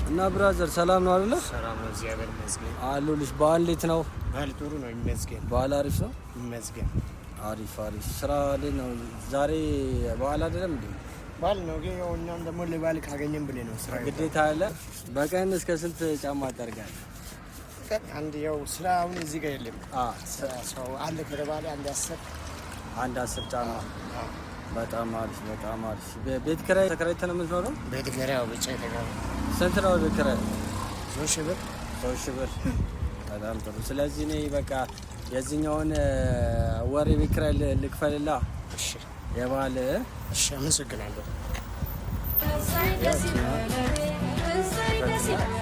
እና ብራዘር ሰላም ነው አይደል? ሰላም ነው እግዚአብሔር ይመስገን። አሉልሽ በዓል እንዴት ነው? በዓል ጥሩ ነው ይመስገን። በዓል አሪፍ ነው ይመስገን። አሪፍ ስራ እንዴት ነው? ዛሬ በዓል አይደለም እንዴ? በዓል ነው ግን ያው እኛም ደግሞ ለበዓል ካገኘን ብለህ ነው ስራ ግዴታ አለ። በቀን እስከ ስንት ጫማ ታደርጋለህ? አንድ ያው ስራ አሁን እዚህ ጋር የለም። ሰው አለ ከተባለ አንድ 10 ጫማ። በጣም አሪፍ በጣም አሪፍ። ቤት ኪራይ ተከራይተህ ነው የምትኖረው? ቤት ኪራይ ብቻ ተከራይ። ስንት ነው ቤት ኪራይ? 3,000 ብር። 3,000 ብር። በጣም ጥሩ። ስለዚህ እኔ በቃ የዚህኛውን ወር ቤት ኪራይ ልክፈልልህ። እሺ የበዓል። እሺ አመሰግናለሁ። እሰይ ደስ ይበል እሰይ ደስ ይበል